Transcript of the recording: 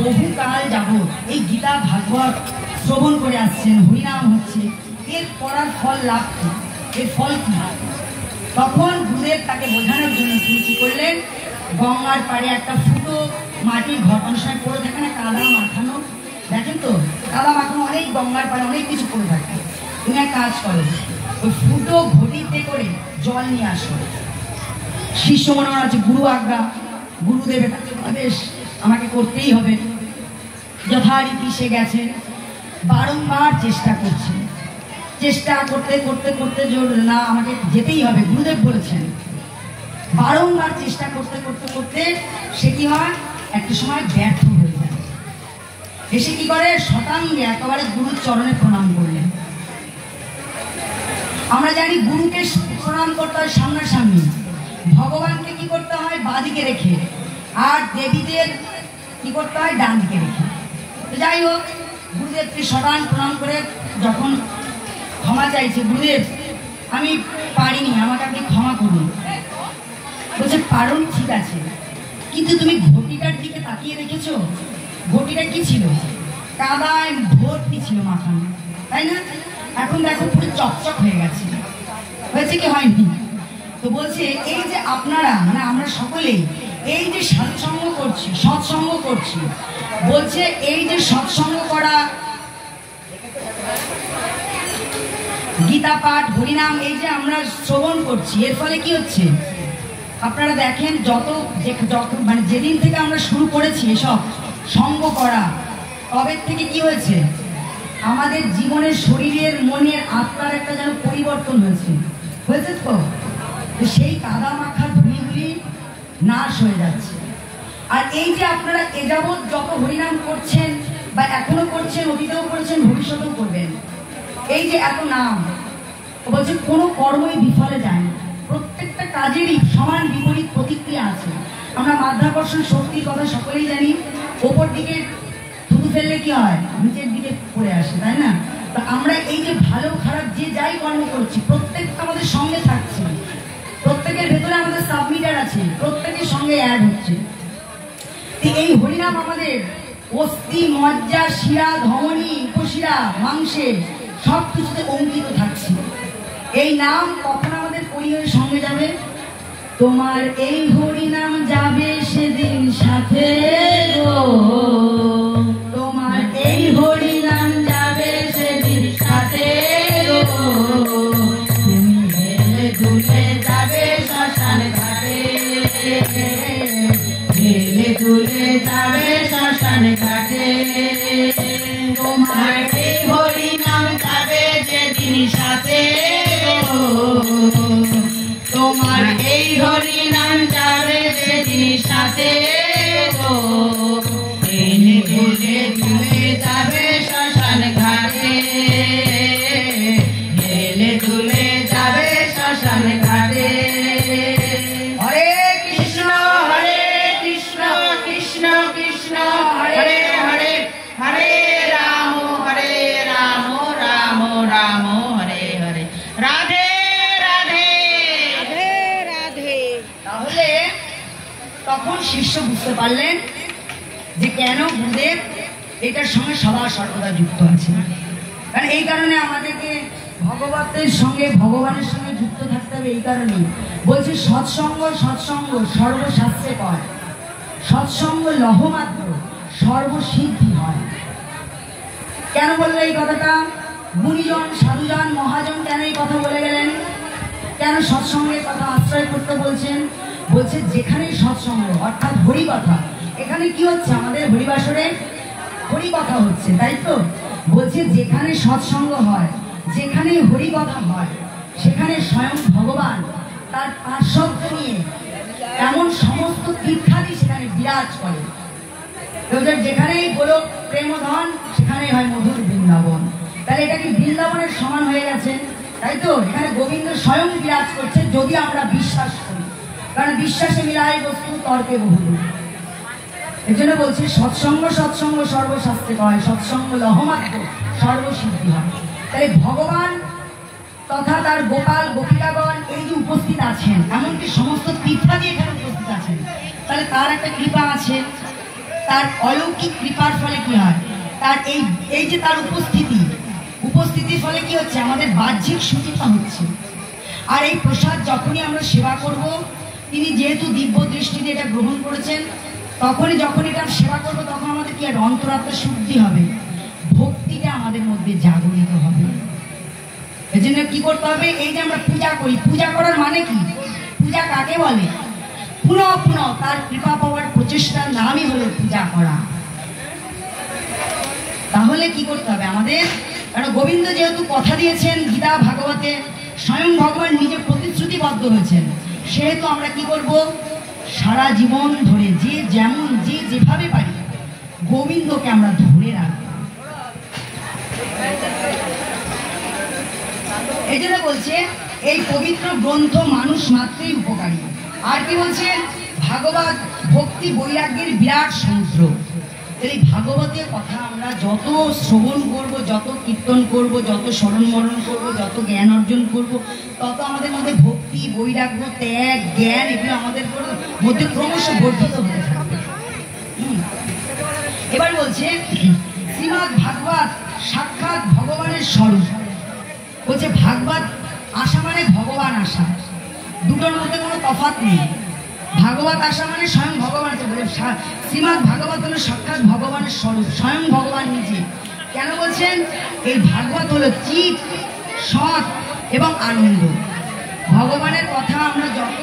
বহুকাল যাবৎ এই গীতা ভাগবত শ্রবণ করে আসছেন, হরিনাম হচ্ছে, এর পড়ার ফল লাভ কি, এর ফল কি? তখন গুরুদেব তাকে বোঝানোর জন্য তিনি কি করলেন, গঙ্গার পাড়ে একটা ফুটো মাটির ঘর, অনেক সময় পড়ে থাকে না কাদা মাখানো, দেখেন তো কাদা মাখানো অনেক গঙ্গার পাড়ে অনেক কিছু পড়ে থাকে। তুমি এক কাজ করো, ওই ফুটো ঘটিতে করে জল নিয়ে আসো। শিষ্য মনে মনে আছে গুরু আজ্ঞা, গুরুদেবের কাছে আদেশ আমাকে করতেই হবে। যথারীতি সে গেছে, বারংবার চেষ্টা করছে, চেষ্টা করতে করতে করতে না আমাকে যেতেই হবে, গুরুদেব বলেছেন। বারংবার চেষ্টা করতে করতে করতে সে কি হয়, একটা সময় ব্যর্থ হয়ে যায়। এসে কি করে, শতাঙ্গে একেবারে গুরুর চরণে প্রণাম করলেন। আমরা জানি গুরুকে প্রণাম করতে হয় সামনাসামনি, ভগবানকে কি করতে হয় বাঁদিকে রেখে, আর দেবীদের কি করতে হয় ডান দিকে রেখে। তো যাই হোক, গুরুদেবকে শতান প্রণাম করে যখন ক্ষমা চাইছে, গুরুদেব আমি পারিনি, আমাকে আপনি ক্ষমা করুন। বলছে পারুন, ঠিক আছে, কিন্তু তুমি ঘটিটার দিকে তাকিয়ে রেখেছো, ঘটিটা কি ছিল, কাদায় ভর্তি ছিল মাখানো, তাই না? এখন দেখো পুরো চকচক হয়ে গেছে, হয়েছে কি হয়নি? তো বলছে এই যে আপনারা মানে আমরা সকলেই এই যে সৎসঙ্গ করছি, সৎসঙ্গ করছি, বলছে এই যে সৎসঙ্গ করা, গীতা পাঠ, হরিনাম, এই যে আমরা শ্রবণ করছি, এর ফলে কি হচ্ছে আপনারা দেখেন, যত মানে যেদিন থেকে আমরা শুরু করেছি এসব সঙ্গ করা, তবে থেকে কি হয়েছে, আমাদের জীবনের শরীরের মনের আত্মার একটা যেন পরিবর্তন হয়েছে, হয়েছে তো? সেই কাদা মাখা ধুলিগুলি নাশ হয়ে যাচ্ছে। আর এই যে আপনারা এ যাবৎ যত হরিনাম করছেন বা এখনো করছেন, অতীতেও করেছেন, ভবিষ্যতেও করবেন, এই যে এত নাম, বলছে কোনো কর্মই বিফলে যায় না, প্রত্যেকটা কাজেরই সমান বিপরীত প্রতিক্রিয়া আছে। আমরা মাধ্যাকর্ষণ শক্তির কথা সকলেই জানি, ওপর দিকে থুতু ফেললে কি হয়, নিচের দিকে পড়ে আসে, তাই না? তো আমরা এই যে ভালো খারাপ যে যাই কর্ম করছি, প্রত্যেকটা আমাদের সঙ্গে থাকছে, প্রত্যেকের ভেতরে আমাদের সাবমিটার আছে, প্রত্যেকের সঙ্গে অ্যাড হচ্ছে। এই হরিনাম আমাদের অস্থি, মজ্জা, শিরা, ধমনী, উপশিরা, মাংসে সব কিছুতে অঙ্কিত থাকছে। এই নাম কখন আমাদের পরিবারের সঙ্গে যাবে, তোমার এই হরিনাম যাবে সেদিন সাথে গো, তোমার এই হরিনাম যাবে সেদিন সাথে গো, তুমি হেলে দুলে যাবে শ্মশান ঘাটে, হেলে দুলে যাবে শ্মশান ঘাটে, তোমার এই হরিনাম যাবে যেদিন সাথে, তোমার এই হরিনাম যাবে যেদিন সাথে গো, হেলে দুলে যাবে শ্মশান ঘাটে, হেলে দুলে যাবে শ্মশান ঘাটে। হরে কৃষ্ণ কৃষ্ণ কৃষ্ণ হরে হরে, হরে রাম রাম রাম হরে হরে, রাধে রাধে রাধে রাধে। তাহলে তখন শিষ্য বুঝতে পারলেন যে কেন গুরুদেব এটার সঙ্গে সদা সর্বদা যুক্ত আছে। কারণ এই কারণে আমাদেরকে ভগবতের সঙ্গে, ভগবানের সঙ্গে যুক্ত থাকতে হবে। এই কারণেই বলছে সৎসঙ্গ সৎসঙ্গ সর্বশাস্ত্রে কয়, সৎসঙ্গ লহমাত্র সর্বসিদ্ধি হয়। কেন বললো এই কথাটা? গুণীজন, সাধুজন, মহাজন কেন এই কথা বলে গেলেন? কেন সৎসঙ্গের কথা আশ্রয় করতে বলছেন? বলছে যেখানেই সৎসঙ্গ অর্থাৎ হরিকথা, এখানে কি হচ্ছে আমাদের হরিবাসরে হরিকথা হচ্ছে, তাই তো? বলছে যেখানে সৎসঙ্গ হয়, যেখানে হরিকথা হয়, সেখানে স্বয়ং ভগবান তার পার্শ্বত্ব নিয়ে এমন সমস্ত তীর্থাদি সেখানে বিরাজ করে। যেখানেই গোলক প্রেমধন, সেখানেই হয় মধুর বৃন্দাবন। তাহলে এটা কি বৃন্দাবনের সমান হয়ে গেছে, তাই তো? এখানে গোবিন্দ স্বয়ং বিরাজ করছে, যদি আমরা বিশ্বাস করি। কারণ বিশ্বাসে মিলায় বস্তু, তর্কে বহুদূর। এই জন্য বলছে সৎসঙ্গ সৎসঙ্গ সর্বশাস্ত্রে কয়, সৎসঙ্গ লহমাত্র সর্বসিদ্ধি হয়। তাহলে ভগবান তথা তার গোপাল গোপিকাগণ এই যে উপস্থিত আছেন, এমনকি সমস্ত তীর্থাদি এখানে উপস্থিত আছেন, তাহলে তার একটা কৃপা আছে। তার অলৌকিক কৃপার ফলে কি হয়, তার এই যে তার উপস্থিতির ফলে কি হচ্ছে, আমাদের বাহ্যিক সুচিতা হচ্ছে। আর এই প্রসাদ যখনই আমরা সেবা করব, তিনি যেহেতু দিব্য দৃষ্টিতে এটা গ্রহণ করেছেন, যখন এটা সেবা করবো তখন আমাদের কি একটা অন্তরাত্মা শুদ্ধি হবে, ভক্তিটা আমাদের মধ্যে জাগরিত হবে। এই জন্য কি করতে হবে, এই যে আমরা পূজা করি, পূজা করার মানে কি, পূজা কাকে বলে, পুনঃ পুনঃ তার কৃপা পাওয়ার প্রচেষ্টার নামই হলো পূজা করা। তাহলে কি করতে হবে আমাদের, কারণ গোবিন্দ যেহেতু কথা দিয়েছেন গীতা ভাগবতে, স্বয়ং ভগবান নিজে প্রতিশ্রুতিবদ্ধ হয়েছেন, সেহেতু আমরা কি করব, সারা জীবন ধরে যে যেমন যেভাবে পারি গোবিন্দকে আমরা ধরে রাখবো। এই জন্য বলছে এই পবিত্র গ্রন্থ মানুষ মাত্রই উপকারী। আর কি বলছে, ভাগবত ভক্তি বৈরাগ্যের বিরাট সমুদ্র। এই ভাগবতের কথা আমরা যত শ্রবণ করব, যত কীর্তন করব, যত স্মরণ মরণ করব, যত জ্ঞান অর্জন করব, তত আমাদের মধ্যে ভক্তি বৈরাগ্য ত্যাগ জ্ঞান এগুলো আমাদের মধ্যে ক্রমশ বর্ধিত হতে থাকবে। এবার বলছে শ্রীমদ্ ভাগবত সাক্ষাৎ ভগবানের স্বরূপ। বলছে ভাগবত আসা মানে ভগবান আসা, দুটোর মধ্যে কোনো তফাৎ নেই। ভাগবত আসা মানে স্বয়ং ভগবান। শ্রীমদ্ ভাগবত হলো সাক্ষাৎ ভগবানের স্বরূপ, স্বয়ং ভগবান নিজে। কেন বলছেন, এই ভাগবত হলো চিৎ সৎ এবং আনন্দ। ভগবানের কথা আমরা যত